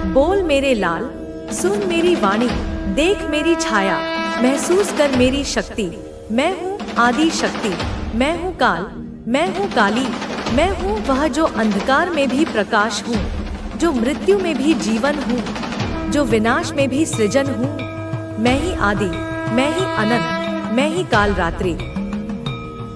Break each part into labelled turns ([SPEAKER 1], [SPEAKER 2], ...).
[SPEAKER 1] बोल मेरे लाल, सुन मेरी वाणी, देख मेरी छाया, महसूस कर मेरी शक्ति। मैं हूँ आदि शक्ति, मैं हूँ काल, मैं हूँ काली, मैं हूँ वह जो अंधकार में भी प्रकाश हूँ, जो मृत्यु में भी जीवन हूँ, जो विनाश में भी सृजन हूँ। मैं ही आदि, मैं ही अनंत, मैं ही काल रात्रि।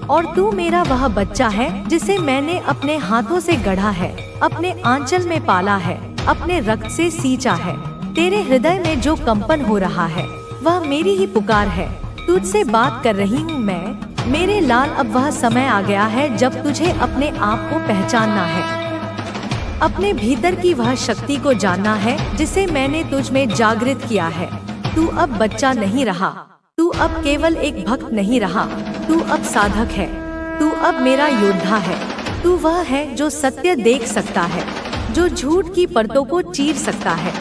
[SPEAKER 1] और तू मेरा वह बच्चा है जिसे मैंने अपने हाथों से गढ़ा है, अपने आंचल में पाला है, अपने रक्त से सींचा है। तेरे हृदय में जो कंपन हो रहा है वह मेरी ही पुकार है। तुझसे बात कर रही हूँ मैं, मेरे लाल। अब वह समय आ गया है जब तुझे अपने आप को पहचानना है, अपने भीतर की वह शक्ति को जानना है जिसे मैंने तुझ में जागृत किया है। तू अब बच्चा नहीं रहा, तू अब केवल एक भक्त नहीं रहा, तू अब साधक है, तू अब मेरा योद्धा है। तू वह है जो सत्य देख सकता है, जो झूठ की परतों को चीर सकता है,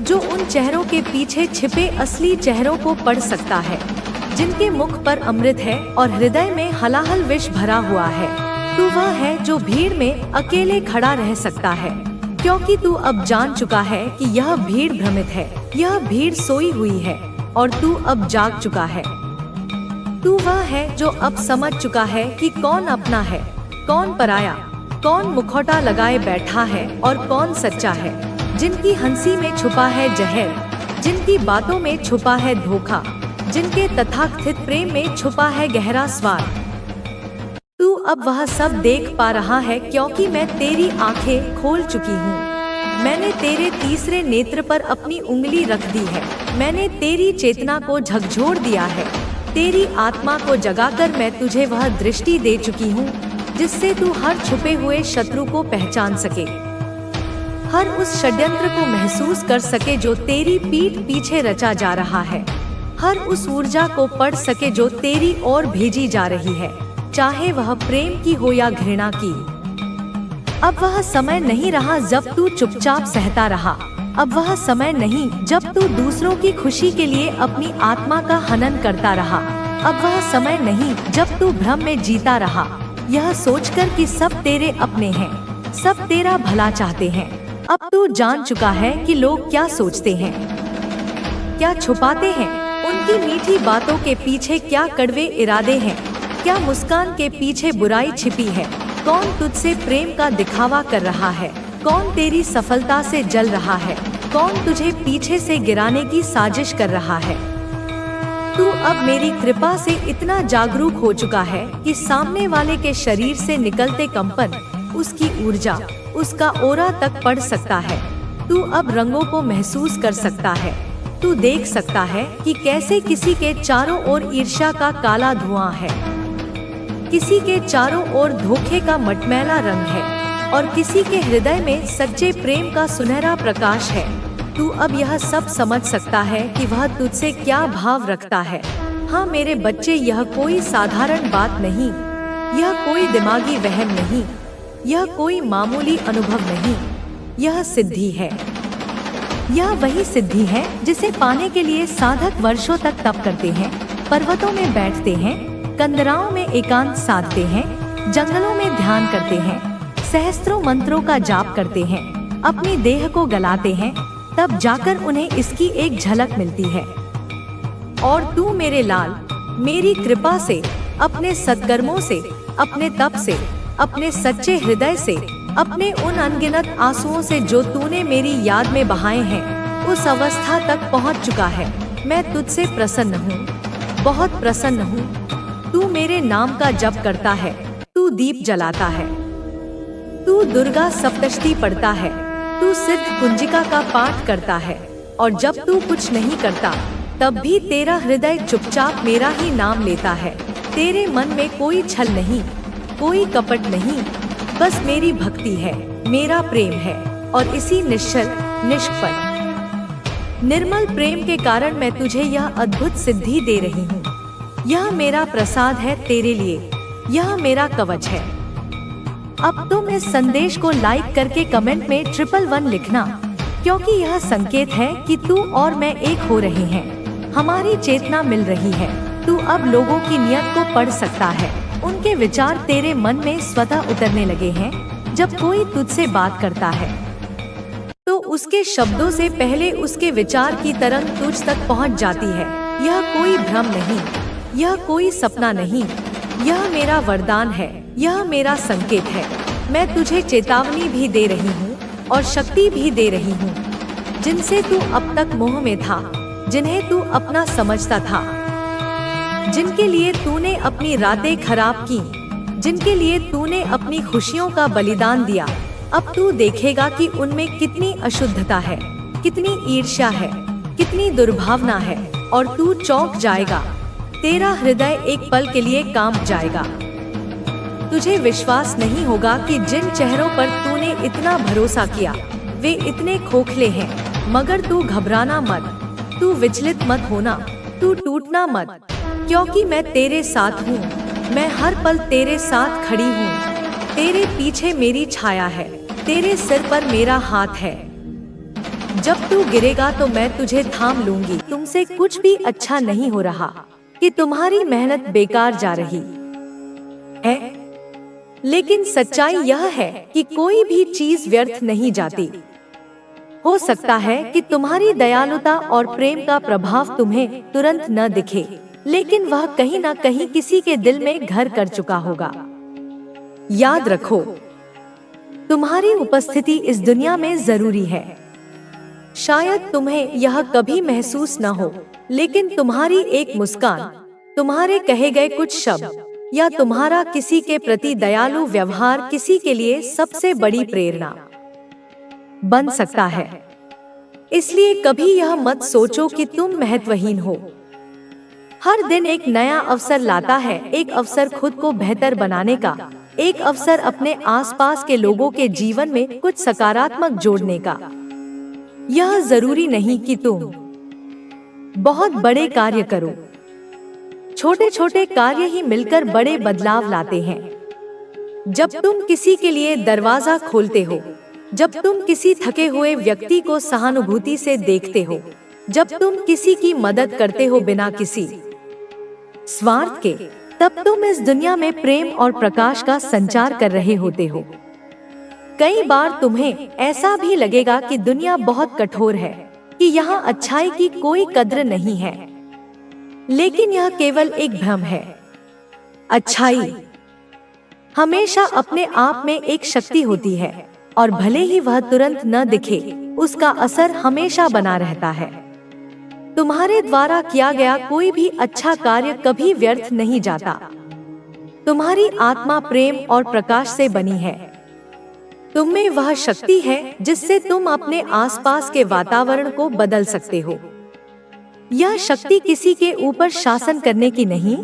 [SPEAKER 1] जो उन चेहरों के पीछे छिपे असली चेहरों को पढ़ सकता है, जिनके मुख पर अमृत है और हृदय में हलाहल विष भरा हुआ है। तू वह है जो भीड़ में अकेले खड़ा रह सकता है, क्योंकि तू अब जान चुका है कि यह भीड़ भ्रमित है, यह भीड़ सोई हुई है और तू अब जाग चुका है। तू वह है जो अब समझ चुका है कि कौन अपना है, कौन पराया, कौन मुखौटा लगाए बैठा है और कौन सच्चा है। जिनकी हंसी में छुपा है जहर, जिनकी बातों में छुपा है धोखा, जिनके तथाकथित प्रेम में छुपा है गहरा स्वार्थ। तू अब वह सब देख पा रहा है क्योंकि मैं तेरी आंखें खोल चुकी हूँ। मैंने तेरे तीसरे नेत्र पर अपनी उंगली रख दी है। मैंने तेरी चेतना को झकझोर दिया है। तेरी आत्मा को जगाकर मैं तुझे वह दृष्टि दे चुकी हूँ जिससे तू हर छुपे हुए शत्रु को पहचान सके, हर उस षड्यंत्र को महसूस कर सके जो तेरी पीठ पीछे रचा जा रहा है, हर उस ऊर्जा को पढ़ सके जो तेरी ओर भेजी जा रही है, चाहे वह प्रेम की हो या घृणा की। अब वह समय नहीं रहा जब तू चुपचाप सहता रहा। अब वह समय नहीं जब तू दूसरों की खुशी के लिए अपनी आत्मा का हनन करता रहा। अब वह समय नहीं जब तू भ्रम में जीता रहा, यह सोचकर कि सब तेरे अपने हैं, सब तेरा भला चाहते हैं। अब तू जान चुका है कि लोग क्या सोचते हैं, क्या छुपाते हैं, उनकी मीठी बातों के पीछे क्या कड़वे इरादे हैं, क्या मुस्कान के पीछे बुराई छिपी है, कौन तुझसे प्रेम का दिखावा कर रहा है, कौन तेरी सफलता से जल रहा है, कौन तुझे पीछे से गिराने की साजिश कर रहा है। तू अब मेरी कृपा से इतना जागरूक हो चुका है कि सामने वाले के शरीर से निकलते कंपन, उसकी ऊर्जा, उसका ओरा तक पढ़ सकता है। तू अब रंगों को महसूस कर सकता है। तू देख सकता है कि कैसे किसी के चारों ओर ईर्ष्या का काला धुआं है, किसी के चारों ओर धोखे का मटमैला रंग है और किसी के हृदय में सच्चे प्रेम का सुनहरा प्रकाश है। तू अब यह सब समझ सकता है कि वह तुझसे क्या भाव रखता है। हाँ मेरे बच्चे, यह कोई साधारण बात नहीं, यह कोई दिमागी वहम नहीं, यह कोई मामूली अनुभव नहीं, यह सिद्धि है। यह वही सिद्धि है जिसे पाने के लिए साधक वर्षों तक तप करते हैं, पर्वतों में बैठते हैं, कंदराओं में एकांत साधते हैं, जंगलों में ध्यान करते हैं, सहस्त्रों मंत्रों का जाप करते हैं, अपनी देह को गलाते हैं, तब जाकर उन्हें इसकी एक झलक मिलती है। और तू मेरे लाल, मेरी कृपा से, अपने सत्कर्मों से, अपने तप से, अपने सच्चे हृदय से, अपने उन अनगिनत आंसुओं से जो तूने मेरी याद में बहाए हैं, उस अवस्था तक पहुंच चुका है। मैं तुझसे प्रसन्न हूँ, बहुत प्रसन्न हूँ। तू मेरे नाम का जप करता है, तू दीप जलाता है, तू दुर्गा सप्तशती पढ़ता है, तू सिद्ध कुंजिका का पाठ करता है, और जब तू कुछ नहीं करता तब भी तेरा हृदय चुपचाप मेरा ही नाम लेता है। तेरे मन में कोई छल नहीं, कोई कपट नहीं, बस मेरी भक्ति है, मेरा प्रेम है, और इसी निश्चल, निष्कपट, निर्मल प्रेम के कारण मैं तुझे यह अद्भुत सिद्धि दे रही हूँ। यह मेरा प्रसाद है तेरे लिए, यह मेरा कवच है। अब तुम इस संदेश को लाइक करके कमेंट में 111 लिखना, क्योंकि यह संकेत है कि तू और मैं एक हो रहे हैं, हमारी चेतना मिल रही है। तू अब लोगों की नियत को पढ़ सकता है, उनके विचार तेरे मन में स्वतः उतरने लगे हैं। जब कोई तुझसे बात करता है तो उसके शब्दों से पहले उसके विचार की तरंग तुझ तक पहुंच जाती है। यह कोई भ्रम नहीं, यह कोई सपना नहीं, यह मेरा वरदान है, यह मेरा संकेत है। मैं तुझे चेतावनी भी दे रही हूँ और शक्ति भी दे रही हूँ। जिनसे तू अब तक मोह में था, जिन्हें तू अपना समझता था, जिनके लिए तूने अपनी रातें खराब की, जिनके लिए तूने अपनी खुशियों का बलिदान दिया, अब तू देखेगा कि उनमें कितनी अशुद्धता है, कितनी ईर्ष्या है, कितनी दुर्भावना है, और तू चौंक जाएगा। तेरा हृदय एक पल के लिए कांप जाएगा। तुझे विश्वास नहीं होगा कि जिन चेहरों पर तूने इतना भरोसा किया वे इतने खोखले हैं। मगर तू घबराना मत, तू विचलित मत होना, तू टूटना मत, क्योंकि मैं तेरे साथ हूँ। मैं हर पल तेरे साथ खड़ी हूँ। तेरे पीछे मेरी छाया है, तेरे सिर पर मेरा हाथ है। जब तू गिरेगा तो मैं तुझे थाम लूंगी। तुमसे कुछ भी अच्छा नहीं हो रहा कि तुम्हारी मेहनत बेकार जा रही है, लेकिन सच्चाई यह है कि कोई भी चीज व्यर्थ नहीं जाती। हो सकता है कि तुम्हारी दयालुता और प्रेम का प्रभाव तुम्हें तुरंत न दिखे, लेकिन वह कहीं न कहीं किसी के दिल में घर कर चुका होगा। याद रखो, तुम्हारी उपस्थिति इस दुनिया में जरूरी है। शायद तुम्हें यह कभी महसूस न हो, लेकिन तुम्हारी एक मुस्कान, तुम्हारे कहे गए कुछ शब्द या तुम्हारा किसी के प्रति दयालु व्यवहार किसी के लिए सबसे बड़ी प्रेरणा बन सकता है। इसलिए कभी यह मत सोचो कि तुम महत्वहीन हो। हर दिन एक नया अवसर लाता है, एक अवसर खुद को बेहतर बनाने का, एक अवसर अपने आसपास के लोगों के जीवन में कुछ सकारात्मक जोड़ने का। यह जरूरी नहीं कि तुम बहुत बड़े कार्य करो, छोटे छोटे कार्य ही मिलकर बड़े बदलाव लाते हैं। जब तुम किसी के लिए दरवाजा खोलते हो, जब तुम किसी थके हुए व्यक्ति को सहानुभूति से देखते हो, जब तुम किसी की मदद करते हो बिना किसी स्वार्थ के, तब तुम इस दुनिया में प्रेम और प्रकाश का संचार कर रहे होते हो। कई बार तुम्हें ऐसा भी लगेगा कि दुनिया बहुत कठोर है, कि यहाँ अच्छाई की कोई कद्र नहीं है, लेकिन यह केवल एक भ्रम है। अच्छाई हमेशा अपने आप में एक शक्ति होती है, और भले ही वह तुरंत न दिखे, उसका असर हमेशा बना रहता है। तुम्हारे द्वारा किया गया कोई भी अच्छा कार्य कभी व्यर्थ नहीं जाता। तुम्हारी आत्मा प्रेम और प्रकाश से बनी है। तुम में वह शक्ति है जिससे तुम अपने आसपास के वातावरण को बदल सकते हो। यह शक्ति किसी के ऊपर शासन करने की नहीं,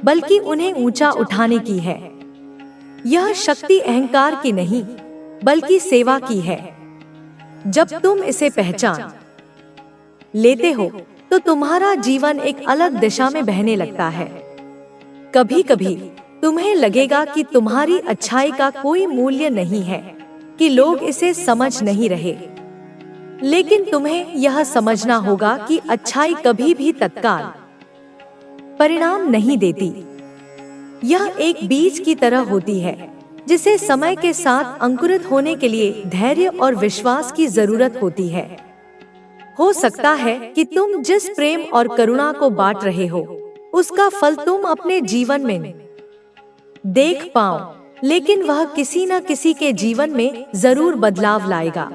[SPEAKER 1] बल्कि उन्हें ऊंचा उठाने की है। यह शक्ति अहंकार की नहीं, बल्कि सेवा की है। जब तुम इसे पहचान लेते हो तो तुम्हारा जीवन एक अलग दिशा में बहने लगता है। कभी कभी तुम्हें लगेगा कि तुम्हारी अच्छाई का कोई मूल्य नहीं है, कि लोग इसे समझ नहीं रहे, लेकिन तुम्हें यह समझना होगा कि अच्छाई कभी भी तत्काल परिणाम नहीं देती। यह एक बीज की तरह होती है, जिसे समय के साथ अंकुरित होने के लिए धैर्य और विश्वास की जरूरत होती है। हो सकता है कि तुम जिस प्रेम और करुणा को बांट रहे हो, उसका फल तुम अपने जीवन में देख पाओ, लेकिन वह किसी न किसी के जीवन में जरूर बदलाव लाएगा।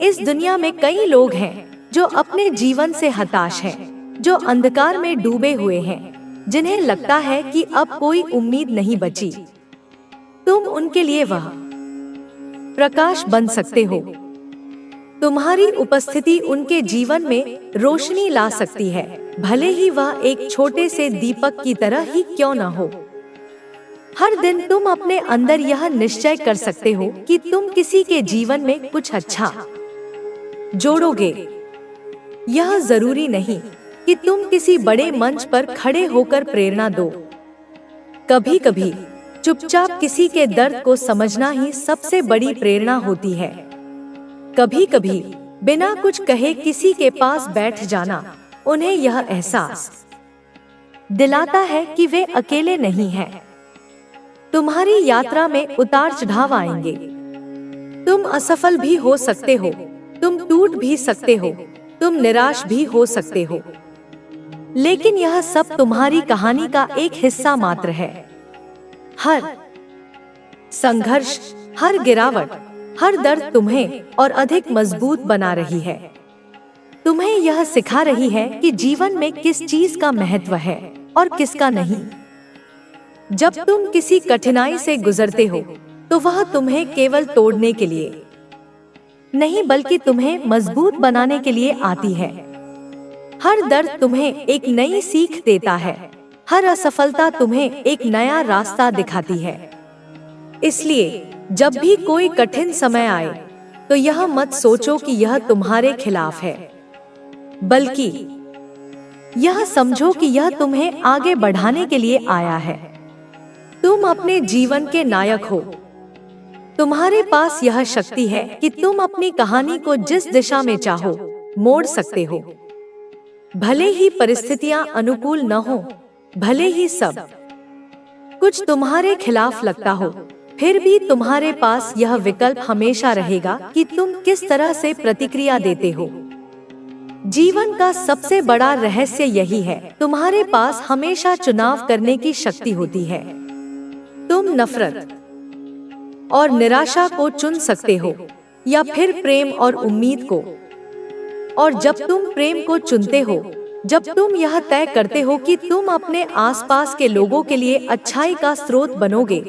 [SPEAKER 1] इस दुनिया में कई लोग हैं जो अपने जीवन से हताश हैं, जो अंधकार में डूबे हुए हैं, जिन्हें लगता है कि अब कोई उम्मीद नहीं बची। तुम उनके लिए वह प्रकाश बन सकते हो। तुम्हारी उपस्थिति उनके जीवन में रोशनी ला सकती है, भले ही वह एक छोटे से दीपक की तरह ही क्यों न हो। हर दिन तुम अपने अंदर यह निश्चय कर सकते हो कि तुम किसी के जीवन में कुछ अच्छा जोड़ोगे। यह जरूरी नहीं कि तुम किसी बड़े मंच पर खड़े होकर प्रेरणा दो। कभी कभी चुपचाप किसी के दर्द को समझना ही सबसे बड़ी प्रेरणा होती है। कभी कभी बिना कुछ कहे किसी के पास बैठ जाना उन्हें यह एहसास दिलाता है कि वे अकेले नहीं हैं। तुम्हारी यात्रा में उतार चढ़ाव आएंगे, तुम असफल भी हो सकते हो, तुम टूट भी सकते हो, तुम निराश भी हो सकते हो, लेकिन यह सब तुम्हारी कहानी का एक हिस्सा मात्र है। हर संघर्ष, हर गिरावट, हर दर्द तुम्हें और अधिक मजबूत बना रही है। तुम्हें यह सिखा रही है कि जीवन में किस चीज का महत्व है और किसका नहीं। जब तुम किसी कठिनाई से गुजरते हो तो वह तुम्हें केवल तोड़ने के लिए नहीं बल्कि तुम्हें मजबूत बनाने के लिए आती है। हर दर्द तुम्हें एक नई सीख देता है, हर असफलता तुम्हें एक नया रास्ता दिखाती है। इसलिए जब भी कोई कठिन समय आए तो यह मत सोचो कि यह तुम्हारे खिलाफ है, बल्कि यह समझो कि यह तुम्हें आगे बढ़ाने के लिए आया है। तुम अपने जीवन के नायक हो। तुम्हारे पास यह शक्ति है कि तुम अपनी कहानी को जिस दिशा में चाहो मोड़ सकते हो। भले ही परिस्थितियां अनुकूल न हो, भले ही सब कुछ तुम्हारे खिलाफ लगता हो, फिर भी तुम्हारे पास यह विकल्प हमेशा रहेगा कि तुम किस तरह से प्रतिक्रिया देते हो। जीवन का सबसे बड़ा रहस्य यही है, तुम्हारे पास हमेशा चुनाव करने की शक्ति होती है। तुम नफरत और निराशा को चुन सकते हो या फिर प्रेम और उम्मीद को। और जब तुम प्रेम को चुनते हो, जब तुम यह तय करते हो कि तुम अपने आसपास के लोगों के लिए अच्छाई का स्रोत बनोगे,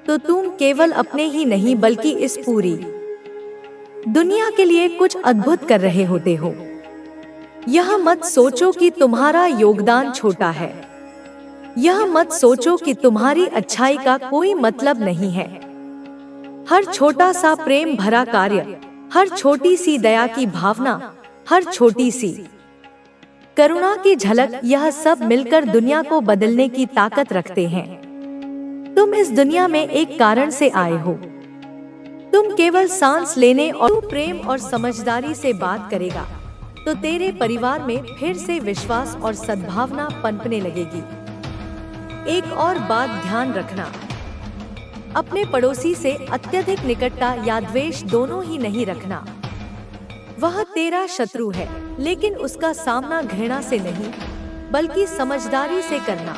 [SPEAKER 1] तो तुम केवल अपने ही नहीं बल्कि इस पूरी दुनिया के लिए कुछ अद्भुत कर रहे होते हो। यह मत सोचो कि तुम्हारा योगदान छोटा है। यह मत सोचो कि तुम्हारी अच्छाई का कोई मतलब नहीं है। हर छोटा सा प्रेम भरा कार्य, हर छोटी सी दया की भावना, हर छोटी सी करुणा की झलक, यह सब मिलकर दुनिया को बदलने की ताकत रखते हैं। तुम इस दुनिया में एक कारण से आए हो। तुम केवल सांस लेने और तू प्रेम और समझदारी से बात करेगा तो तेरे परिवार में फिर से विश्वास और सद्भावना पनपने लगेगी। एक और बात ध्यान रखना, अपने पड़ोसी से अत्यधिक निकटता या द्वेष दोनों ही नहीं रखना। वह तेरा शत्रु है, लेकिन उसका सामना घृणा से नहीं बल्कि समझदारी से करना।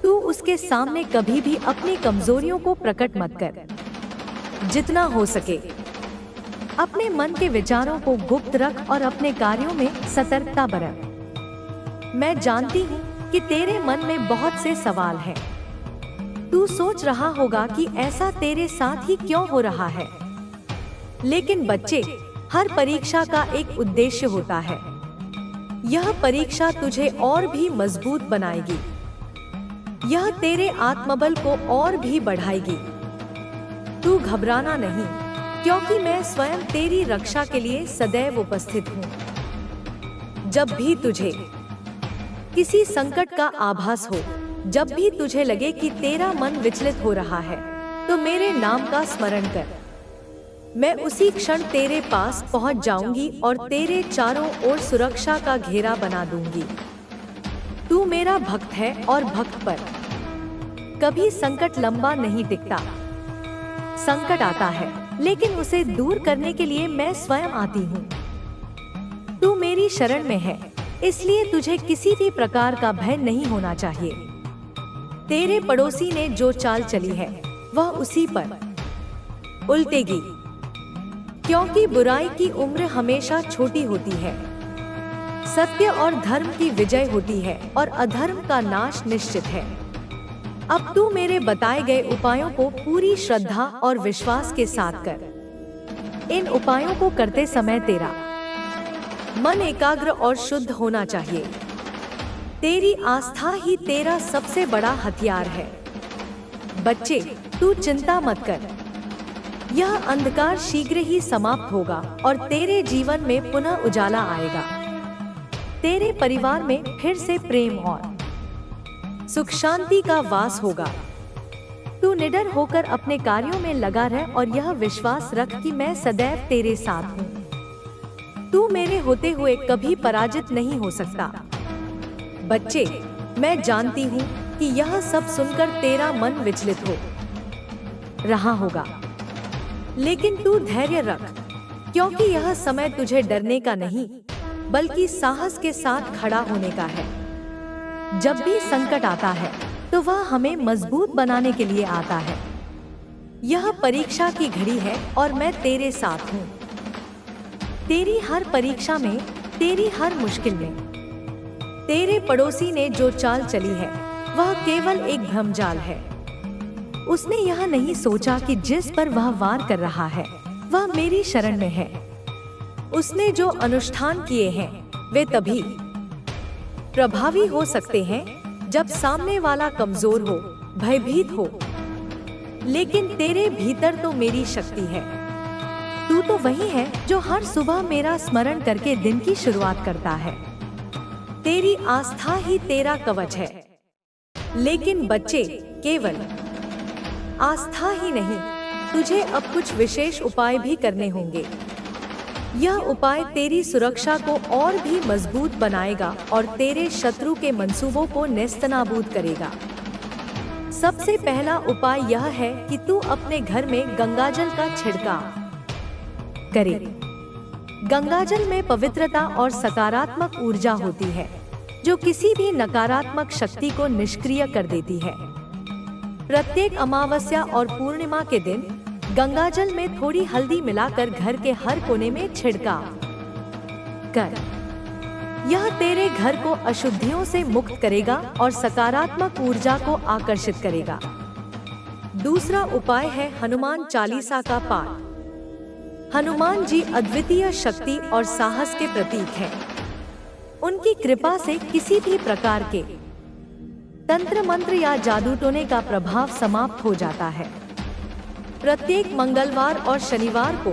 [SPEAKER 1] तू उसके सामने कभी भी अपनी कमजोरियों को प्रकट मत कर। जितना हो सके अपने मन के विचारों को गुप्त रख और अपने कार्यों में सतर्कता बरत। मैं जानती हूँ कि तेरे मन में बहुत से सवाल हैं। तू सोच रहा होगा कि ऐसा तेरे साथ ही क्यों हो रहा है। लेकिन बच्चे, हर परीक्षा का एक उद्देश्य होता है। यह परीक्षा तुझे और भी मजबूत बनाएगी। यह तेरे आत्मबल को और भी बढ़ाएगी। तू घबराना नहीं, क्योंकि मैं स्वयं तेरी रक्षा के लिए सदैव उपस्थित हूँ। जब भी तुझे किसी संकट का आभास हो, जब भी तुझे लगे कि तेरा मन विचलित हो रहा है, तो मेरे नाम का स्मरण कर। मैं उसी क्षण तेरे पास पहुंच जाऊंगी और तेरे चारों ओर सुरक्षा का घेरा बना दूंगी। तू मेरा भक्त है और भक्त पर कभी संकट लंबा नहीं टिकता। संकट आता है, लेकिन उसे दूर करने के लिए मैं स्वयं आती हूँ। तू मेरी शरण में है, इसलिए तुझे किसी भी प्रकार का भय नहीं होना चाहिए। तेरे पड़ोसी ने जो चाल चली है वह उसी पर उल्टेगी, क्योंकि बुराई की उम्र हमेशा छोटी होती है। सत्य और धर्म की विजय होती है और अधर्म का नाश निश्चित है। अब तू मेरे बताए गए उपायों को पूरी श्रद्धा और विश्वास के साथ कर। इन उपायों को करते समय तेरा मन एकाग्र और शुद्ध होना चाहिए। तेरी आस्था ही तेरा सबसे बड़ा हथियार है। बच्चे, तू चिंता मत कर। यह अंधकार शीघ्र ही समाप्त होगा और तेरे जीवन में पुनः उजाला आएगा। तेरे परिवार में फिर से प्रेम और सुख शांति का वास होगा। तू निडर होकर अपने कार्यों में लगा रह और यह विश्वास रख कि मैं सदैव तेरे साथ हूँ। तू मेरे होते हुए कभी पराजित नहीं हो सकता। बच्चे, मैं जानती हूँ कि यह सब सुनकर तेरा मन विचलित हो रहा होगा, लेकिन तू धैर्य रख, क्योंकि यह समय तुझे डरने का नहीं, बल्कि साहस के साथ खड़ा होने का है। जब भी संकट आता है तो वह हमें मजबूत बनाने के लिए आता है। यह परीक्षा की घड़ी है और मैं तेरे साथ हूँ। तेरी हर परीक्षा में, तेरी हर मुश्किल में। तेरे पड़ोसी ने जो चाल चली है वह केवल एक भ्रमजाल है। उसने यह नहीं सोचा कि जिस पर वह वार कर रहा है वह मेरी शरण में है। उसने जो अनुष्ठान किए हैं वे तभी प्रभावी हो सकते हैं जब सामने वाला कमजोर हो, भयभीत हो। लेकिन तेरे भीतर तो मेरी शक्ति है। तू तो वही है जो हर सुबह मेरा स्मरण करके दिन की शुरुआत करता है। तेरी आस्था ही तेरा कवच है। लेकिन बच्चे, केवल आस्था ही नहीं, तुझे अब कुछ विशेष उपाय भी करने होंगे। यह उपाय तेरी सुरक्षा को और भी मजबूत बनाएगा और तेरे शत्रु के मंसूबों को नेस्तनाबूद करेगा। सबसे पहला उपाय यह है कि तू अपने घर में गंगाजल का छिड़काव करे। गंगाजल में पवित्रता और सकारात्मक ऊर्जा होती है जो किसी भी नकारात्मक शक्ति को निष्क्रिय कर देती है। प्रत्येक अमावस्या और पूर्णिमा के दिन गंगाजल में थोड़ी हल्दी मिलाकर घर के हर कोने में छिड़काव कर। यह तेरे घर को अशुद्धियों से मुक्त करेगा और सकारात्मक ऊर्जा को आकर्षित करेगा। दूसरा उपाय है हनुमान चालीसा का पाठ। हनुमान जी अद्वितीय शक्ति और साहस के प्रतीक हैं। उनकी कृपा से किसी भी प्रकार के तंत्र मंत्र या जादू टोने का प्रभाव समाप्त हो जाता है। प्रत्येक मंगलवार और शनिवार को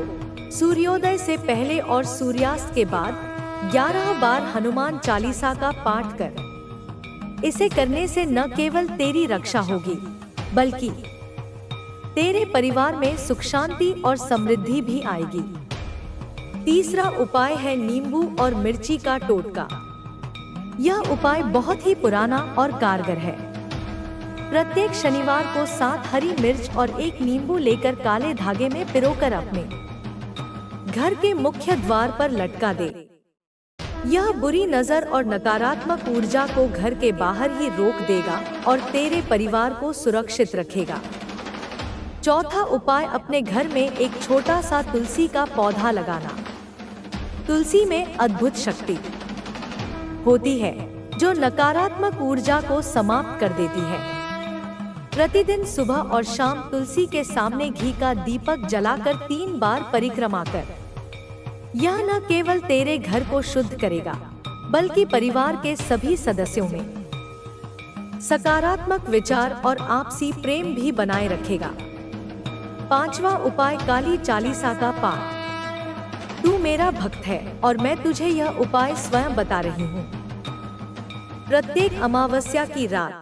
[SPEAKER 1] सूर्योदय से पहले और सूर्यास्त के बाद 11 बार हनुमान चालीसा का पाठ कर। इसे करने से न केवल तेरी रक्षा होगी, बल्कि तेरे परिवार में सुख शांति और समृद्धि भी आएगी। तीसरा उपाय है नींबू और मिर्ची का टोटका। यह उपाय बहुत ही पुराना और कारगर है। प्रत्येक शनिवार को 7 हरी मिर्च और 1 नींबू लेकर काले धागे में पिरोकर अपने घर के मुख्य द्वार पर लटका दे। यह बुरी नजर और नकारात्मक ऊर्जा को घर के बाहर ही रोक देगा और तेरे परिवार को सुरक्षित रखेगा। चौथा उपाय अपने घर में एक छोटा सा तुलसी का पौधा लगाना। तुलसी में अद्भुत शक्ति होती है जो नकारात्मक ऊर्जा को समाप्त कर देती है। प्रतिदिन सुबह और शाम तुलसी के सामने घी का दीपक जलाकर 3 बार परिक्रमा कर। यह न केवल तेरे घर को शुद्ध करेगा, बल्कि परिवार के सभी सदस्यों में सकारात्मक विचार और आपसी प्रेम भी बनाए रखेगा। पांचवा उपाय काली चालीसा का पाठ। तू मेरा भक्त है और मैं तुझे यह उपाय स्वयं बता रही हूँ। प्रत्येक अमावस्या की रात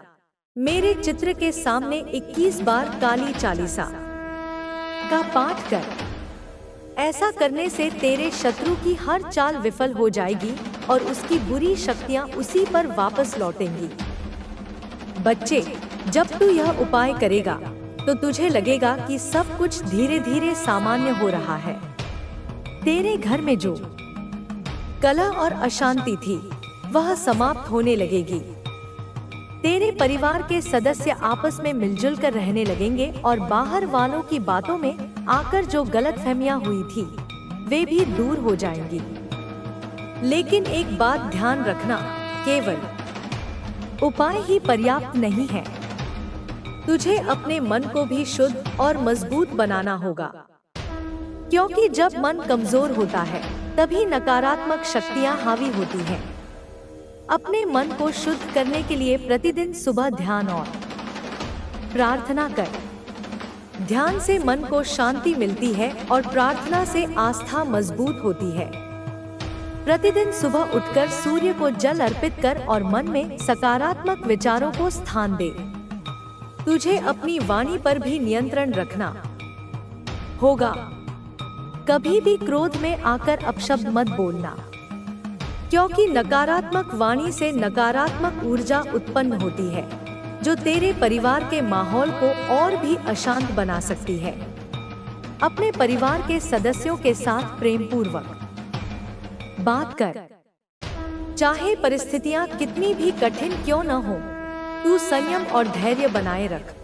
[SPEAKER 1] मेरे चित्र के सामने 21 बार काली चालीसा का पाठ कर। ऐसा करने से तेरे शत्रु की हर चाल विफल हो जाएगी और उसकी बुरी शक्तियां उसी पर वापस लौटेंगी। बच्चे, जब तू यह उपाय करेगा तो तुझे लगेगा कि सब कुछ धीरे धीरे सामान्य हो रहा है। तेरे घर में जो कलह और अशांति थी वह समाप्त होने लगेगी। तेरे परिवार के सदस्य आपस में मिलजुल कर रहने लगेंगे और बाहर वालों की बातों में आकर जो गलतफहमियां हुई थी वे भी दूर हो जाएंगी। लेकिन एक बात ध्यान रखना, केवल उपाय ही पर्याप्त नहीं है। तुझे अपने मन को भी शुद्ध और मजबूत बनाना होगा, क्योंकि जब मन कमजोर होता है तभी नकारात्मक शक्तियां हावी होती हैं। अपने मन को शुद्ध करने के लिए प्रतिदिन सुबह ध्यान और प्रार्थना कर। ध्यान से मन को शांति मिलती है और प्रार्थना से आस्था मजबूत होती है। प्रतिदिन सुबह उठकर सूर्य को जल अर्पित कर और मन में सकारात्मक विचारों को स्थान दे। तुझे अपनी वाणी पर भी नियंत्रण रखना होगा। कभी भी क्रोध में आकर अपशब्द मत बोलना, क्योंकि नकारात्मक वाणी से नकारात्मक ऊर्जा उत्पन्न होती है जो तेरे परिवार के माहौल को और भी अशांत बना सकती है। अपने परिवार के सदस्यों के साथ प्रेम पूर्वक बात कर। चाहे परिस्थितियां कितनी भी कठिन क्यों न हो, तू संयम और धैर्य बनाए रख।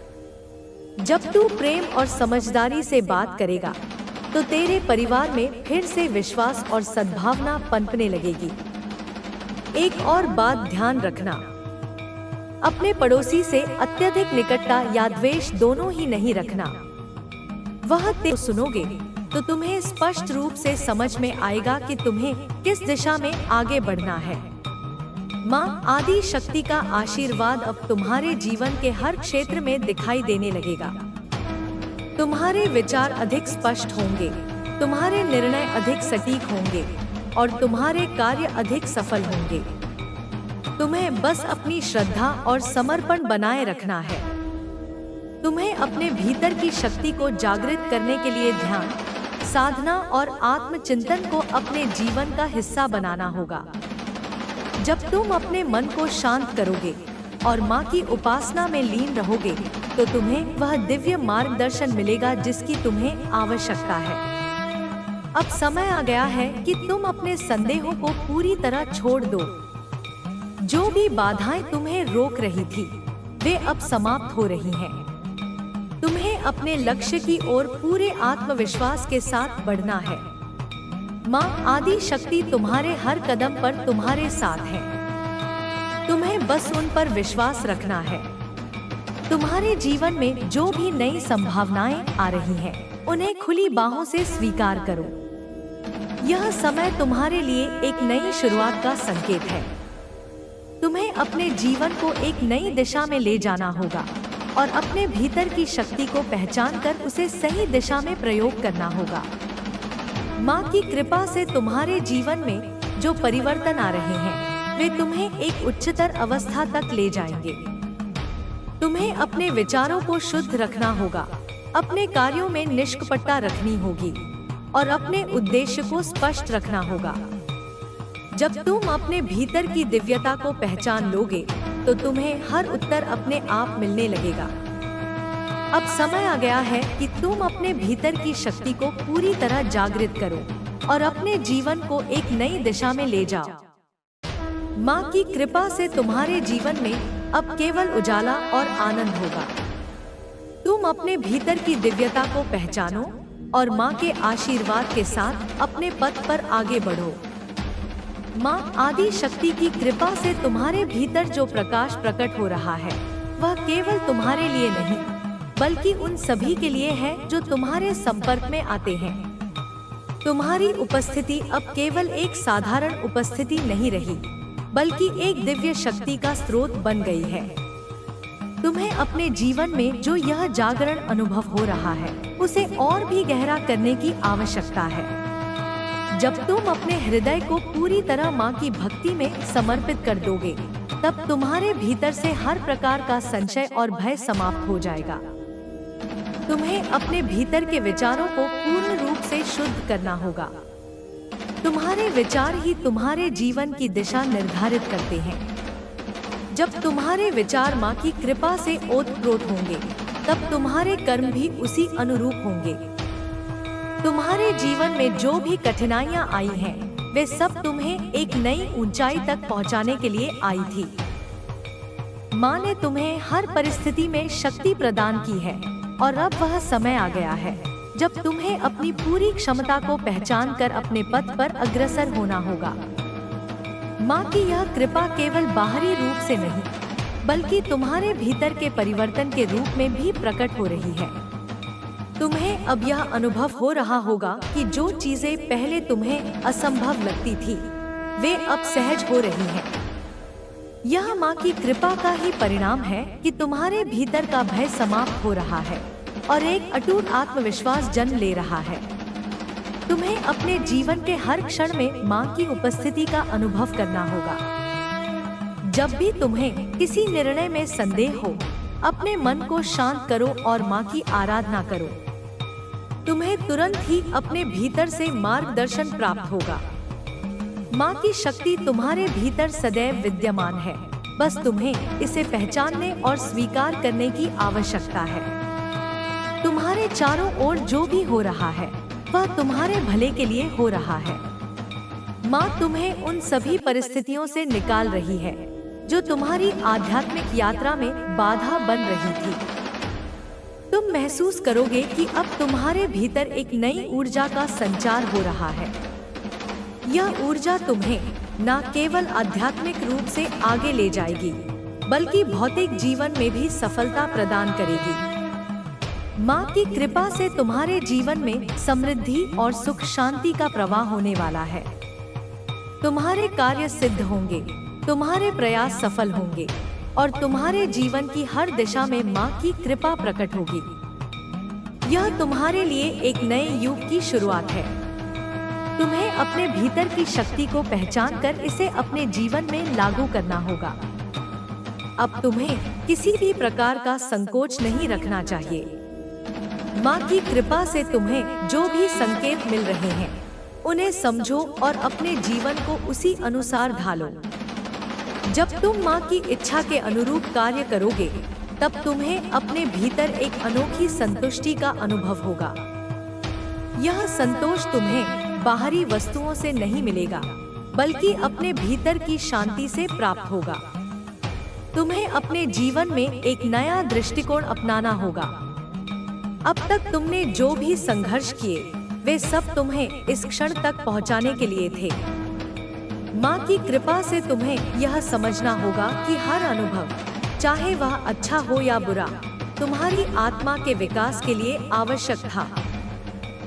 [SPEAKER 1] जब तू प्रेम और समझदारी से बात करेगा तो तेरे परिवार में फिर से विश्वास और सद्भावना पनपने लगेगी। एक और बात ध्यान रखना, अपने पड़ोसी से अत्यधिक निकटता या द्वेष दोनों ही नहीं रखना। वह ते सुनोगे तो तुम्हें स्पष्ट रूप से समझ में आएगा कि तुम्हें किस दिशा में आगे बढ़ना है। माँ आदि शक्ति का आशीर्वाद अब तुम्हारे जीवन के हर क्षेत्र में दिखाई देने लगेगा। तुम्हारे विचार अधिक स्पष्ट होंगे, तुम्हारे निर्णय अधिक सटीक होंगे और तुम्हारे कार्य अधिक सफल होंगे। तुम्हें बस अपनी श्रद्धा और समर्पण बनाए रखना है। तुम्हें अपने भीतर की शक्ति को जागृत करने के लिए ध्यान, साधना और आत्मचिंतन को अपने जीवन का हिस्सा बनाना होगा। जब तुम अपने मन को शांत करोगे और माँ की उपासना में लीन रहोगे तो तुम्हें वह दिव्य मार्गदर्शन मिलेगा जिसकी तुम्हें आवश्यकता है। अब समय आ गया है कि तुम अपने संदेहों को पूरी तरह छोड़ दो। जो भी बाधाएं तुम्हें रोक रही थी, वे अब समाप्त हो रही हैं। तुम्हें अपने लक्ष्य की ओर पूरे आत्मविश्वास के साथ बढ़ना है। माँ आदि शक्ति तुम्हारे हर कदम पर तुम्हारे साथ है। तुम्हें बस उन पर विश्वास रखना है। तुम्हारे जीवन में जो भी नई संभावनाएं आ रही हैं, उन्हें खुली बाहों से स्वीकार करो। यह समय तुम्हारे लिए एक नई शुरुआत का संकेत है। तुम्हें अपने जीवन को एक नई दिशा में ले जाना होगा और अपने भीतर की शक्ति को पहचान कर उसे सही दिशा में प्रयोग करना होगा। माँ की कृपा से तुम्हारे जीवन में जो परिवर्तन आ रहे हैं, वे तुम्हें एक उच्चतर अवस्था तक ले जाएंगे। तुम्हें अपने विचारों को शुद्ध रखना होगा, अपने कार्यों में निष्कपटता रखनी होगी और अपने उद्देश्य को स्पष्ट रखना होगा। जब तुम अपने भीतर की दिव्यता को पहचान लोगे तो तुम्हें हर उत्तर अपने आप मिलने लगेगा। अब समय आ गया है कि तुम अपने भीतर की शक्ति को पूरी तरह जागृत करो और अपने जीवन को एक नई दिशा में ले जाओ। माँ की कृपा से तुम्हारे जीवन में अब केवल उजाला और आनंद होगा। तुम अपने भीतर की दिव्यता को पहचानो और माँ के आशीर्वाद के साथ अपने पथ पर आगे बढ़ो। माँ आदि शक्ति की कृपा से तुम्हारे भीतर जो प्रकाश प्रकट हो रहा है, वह केवल तुम्हारे लिए नहीं, बल्कि उन सभी के लिए है जो तुम्हारे संपर्क में आते हैं। तुम्हारी उपस्थिति अब केवल एक साधारण उपस्थिति नहीं रही, बल्कि एक दिव्य शक्ति का स्रोत बन गई है। तुम्हें अपने जीवन में जो यह जागरण अनुभव हो रहा है, उसे और भी गहरा करने की आवश्यकता है। जब तुम अपने हृदय को पूरी तरह माँ की भक्ति में समर्पित कर दोगे, तब तुम्हारे भीतर से हर प्रकार का संशय और भय समाप्त हो जाएगा। तुम्हें अपने भीतर के विचारों को पूर्ण रूप से शुद्ध करना होगा। तुम्हारे विचार ही तुम्हारे जीवन की दिशा निर्धारित करते हैं। जब तुम्हारे विचार माँ की कृपा से ओतप्रोत होंगे, तब तुम्हारे कर्म भी उसी अनुरूप होंगे। तुम्हारे जीवन में जो भी कठिनाइयाँ आई हैं, वे सब तुम्हें एक नई ऊंचाई तक पहुँचाने के लिए आई थी। माँ ने तुम्हें हर परिस्थिति में शक्ति प्रदान की है और अब वह समय आ गया है जब तुम्हें अपनी पूरी क्षमता को पहचान कर अपने पथ पर अग्रसर होना होगा। माँ की यह कृपा केवल बाहरी रूप से नहीं, बल्कि तुम्हारे भीतर के परिवर्तन के रूप में भी प्रकट हो रही है। तुम्हें अब यह अनुभव हो रहा होगा कि जो चीजें पहले तुम्हें असंभव लगती थी, वे अब सहज हो रही हैं। यह माँ की कृपा का ही परिणाम है कि तुम्हारे भीतर का भय समाप्त हो रहा है और एक अटूट आत्मविश्वास जन्म ले रहा है। तुम्हें अपने जीवन के हर क्षण में माँ की उपस्थिति का अनुभव करना होगा। जब भी तुम्हें किसी निर्णय में संदेह हो, अपने मन को शांत करो और माँ की आराधना करो। तुम्हें तुरंत ही अपने भीतर से मार्गदर्शन प्राप्त होगा। माँ की शक्ति तुम्हारे भीतर सदैव विद्यमान है, बस तुम्हें इसे पहचानने और स्वीकार करने की आवश्यकता है। तुम्हारे चारों ओर जो भी हो रहा है वह तुम्हारे भले के लिए हो रहा है। माँ तुम्हें उन सभी परिस्थितियों से निकाल रही है जो तुम्हारी आध्यात्मिक यात्रा में बाधा बन रही थी। तुम महसूस करोगे कि अब तुम्हारे भीतर एक नई ऊर्जा का संचार हो रहा है। यह ऊर्जा तुम्हें न केवल आध्यात्मिक रूप से आगे ले जाएगी बल्कि भौतिक जीवन में भी सफलता प्रदान करेगी। माँ की कृपा से तुम्हारे जीवन में समृद्धि और सुख शांति का प्रवाह होने वाला है। तुम्हारे कार्य सिद्ध होंगे, तुम्हारे प्रयास सफल होंगे और तुम्हारे जीवन की हर दिशा में माँ की कृपा प्रकट होगी। यह तुम्हारे लिए एक नए युग की शुरुआत है। तुम्हें अपने भीतर की शक्ति को पहचान कर इसे अपने जीवन में लागू करना होगा। अब तुम्हें किसी भी प्रकार का संकोच नहीं रखना चाहिए। माँ की कृपा से तुम्हें जो भी संकेत मिल रहे हैं उन्हें समझो और अपने जीवन को उसी अनुसार ढालो। जब तुम माँ की इच्छा के अनुरूप कार्य करोगे तब तुम्हें अपने भीतर एक अनोखी संतुष्टि का अनुभव होगा। यह संतोष तुम्हें बाहरी वस्तुओं से नहीं मिलेगा बल्कि अपने भीतर की शांति से प्राप्त होगा। तुम्हें अपने जीवन में एक नया दृष्टिकोण अपनाना होगा। अब तक तुमने जो भी संघर्ष किए वे सब तुम्हें इस क्षण तक पहुंचाने के लिए थे। माँ की कृपा से तुम्हें यह समझना होगा कि हर अनुभव, चाहे वह अच्छा हो या बुरा, तुम्हारी आत्मा के विकास के लिए आवश्यक था।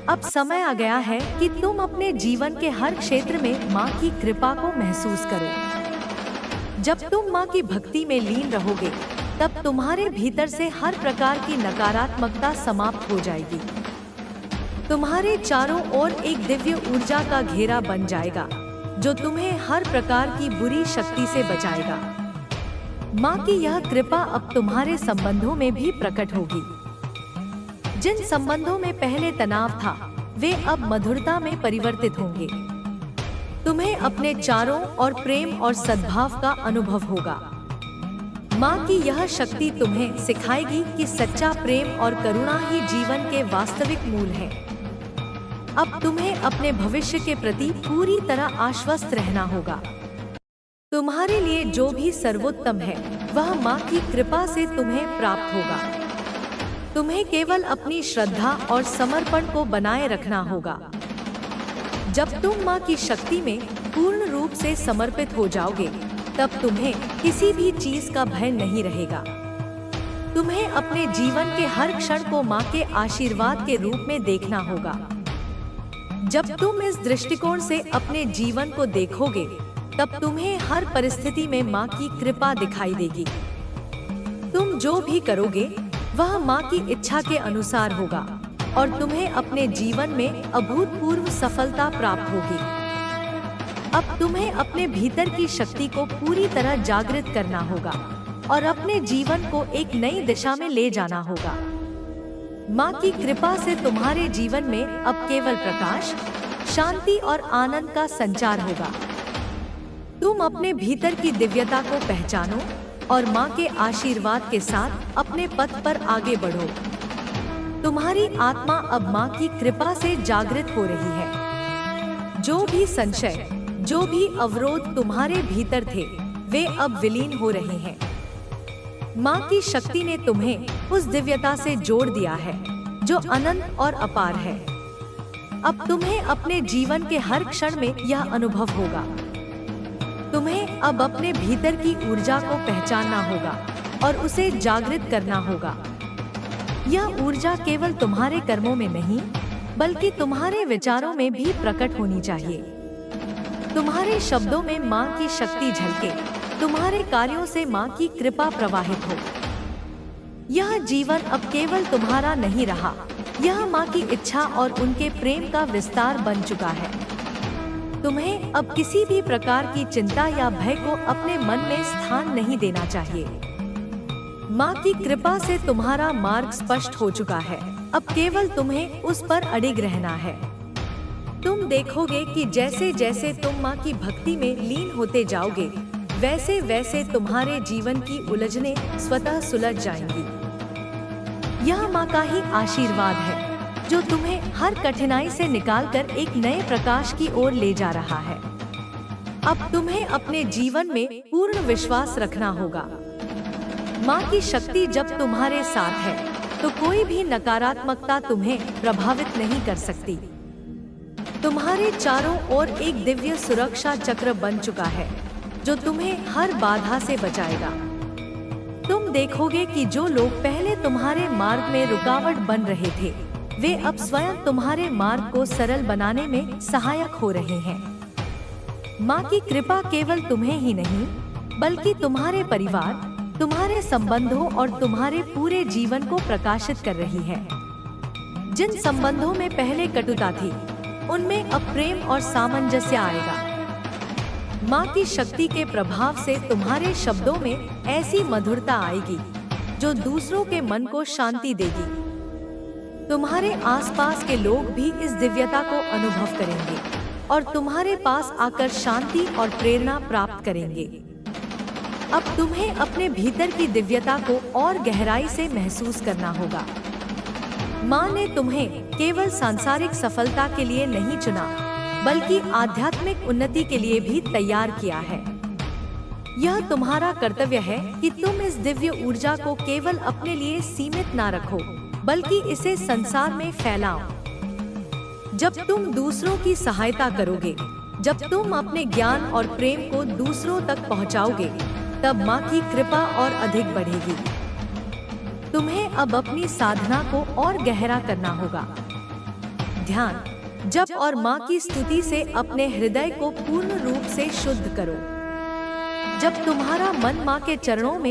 [SPEAKER 1] अब समय आ गया है कि तुम अपने जीवन के हर क्षेत्र में माँ की कृपा को महसूस करो। जब तुम माँ की भक्ति में लीन रहोगे तब तुम्हारे भीतर से हर प्रकार की नकारात्मकता समाप्त हो जाएगी। तुम्हारे चारों ओर एक दिव्य ऊर्जा का घेरा बन जाएगा जो तुम्हें हर प्रकार की बुरी शक्ति से बचाएगा। माँ की यह कृपा अब तुम्हारे संबंधों में भी प्रकट होगी। जिन संबंधों में पहले तनाव था वे अब मधुरता में परिवर्तित होंगे। तुम्हें अपने चारों ओर प्रेम और सद्भाव का अनुभव होगा। माँ की यह शक्ति तुम्हें सिखाएगी कि सच्चा प्रेम और करुणा ही जीवन के वास्तविक मूल है। अब तुम्हें अपने भविष्य के प्रति पूरी तरह आश्वस्त रहना होगा। तुम्हारे लिए जो भी सर्वोत्तम है वह माँ की कृपा से तुम्हें प्राप्त होगा। तुम्हें केवल अपनी श्रद्धा और समर्पण को बनाए रखना होगा। जब तुम माँ की शक्ति में पूर्ण रूप से समर्पित हो जाओगे तब तुम्हें किसी भी चीज का भय नहीं रहेगा। तुम्हें अपने जीवन के हर क्षण को माँ के आशीर्वाद के रूप में देखना होगा। जब तुम इस दृष्टिकोण से अपने जीवन को देखोगे तब तुम्हें हर परिस्थिति में माँ की कृपा दिखाई देगी। तुम जो भी करोगे वह माँ की इच्छा के अनुसार होगा और तुम्हें अपने जीवन में अभूतपूर्व सफलता प्राप्त होगी। अब तुम्हें अपने भीतर की शक्ति को पूरी तरह जागृत करना होगा और अपने जीवन को एक नई दिशा में ले जाना होगा। माँ की कृपा से तुम्हारे जीवन में अब केवल प्रकाश, शांति और आनंद का संचार होगा। तुम अपने भीतर की दिव्यता को पहचानो और माँ के आशीर्वाद के साथ अपने पथ पर आगे बढ़ो। तुम्हारी आत्मा अब माँ की कृपा से जागृत हो रही है। जो भी संशय, जो भी अवरोध तुम्हारे भीतर थे वे अब विलीन हो रहे हैं। माँ की शक्ति ने तुम्हें उस दिव्यता से जोड़ दिया है जो अनंत और अपार है। अब तुम्हें अपने जीवन के हर क्षण में यह अनुभव होगा। तुम्हें अब अपने भीतर की ऊर्जा को पहचानना होगा और उसे जागृत करना होगा। यह ऊर्जा केवल तुम्हारे कर्मों में नहीं बल्कि तुम्हारे विचारों में भी प्रकट होनी चाहिए। तुम्हारे शब्दों में माँ की शक्ति झलके, तुम्हारे कार्यों से माँ की कृपा प्रवाहित हो। यह जीवन अब केवल तुम्हारा नहीं रहा, यह माँ की इच्छा और उनके प्रेम का विस्तार बन चुका है। तुम्हें अब किसी भी प्रकार की चिंता या भय को अपने मन में स्थान नहीं देना चाहिए। माँ की कृपा से तुम्हारा मार्ग स्पष्ट हो चुका है। अब केवल तुम्हें उस पर अडिग रहना है। तुम देखोगे कि जैसे जैसे तुम माँ की भक्ति में लीन होते जाओगे वैसे वैसे तुम्हारे जीवन की उलझनें स्वतः सुलझ जाएंगी। यह माँ का ही आशीर्वाद है जो तुम्हें हर कठिनाई से निकालकर एक नए प्रकाश की ओर ले जा रहा है। अब तुम्हें अपने जीवन में पूर्ण विश्वास रखना होगा। माँ की शक्ति जब तुम्हारे साथ है तो कोई भी नकारात्मकता तुम्हें प्रभावित नहीं कर सकती। तुम्हारे चारों ओर एक दिव्य सुरक्षा चक्र बन चुका है जो तुम्हें हर बाधा से बचाएगा। तुम देखोगे कि जो लोग पहले तुम्हारे मार्ग में रुकावट बन रहे थे, वे अब स्वयं तुम्हारे मार्ग को सरल बनाने में सहायक हो रहे हैं। माँ की कृपा केवल तुम्हें ही नहीं, बल्कि तुम्हारे परिवार, तुम्हारे संबंधों और तुम्हारे पूरे जीवन को प्रकाशित कर रही है। जिन संबंधों में पहले कटुता थी, उनमें अब प्रेम और सामंजस्य आएगा। माँ की शक्ति के प्रभाव से तुम्हारे शब्दों में ऐसी मधुरता आएगी जो दूसरों के मन को शांति देगी। तुम्हारे आसपास के लोग भी इस दिव्यता को अनुभव करेंगे और तुम्हारे पास आकर शांति और प्रेरणा प्राप्त करेंगे। अब तुम्हें अपने भीतर की दिव्यता को और गहराई से महसूस करना होगा। माँ ने तुम्हें केवल सांसारिक सफलता के लिए नहीं चुना, बल्कि आध्यात्मिक उन्नति के लिए भी तैयार किया है। यह तुम्हारा कर्तव्य है कि तुम इस दिव्य ऊर्जा को केवल अपने लिए सीमित ना रखो, बल्कि इसे संसार में फैलाओ। जब तुम दूसरों की सहायता करोगे, जब तुम अपने ज्ञान और प्रेम को दूसरों तक पहुंचाओगे, तब माँ की कृपा और अधिक बढ़ेगी। तुम्हें अब अपनी साधना को और गहरा करना होगा। ध्यान, जप और माँ की स्तुति से अपने हृदय को पूर्ण रूप से शुद्ध करो। जब तुम्हारा मन माँ के चरणों में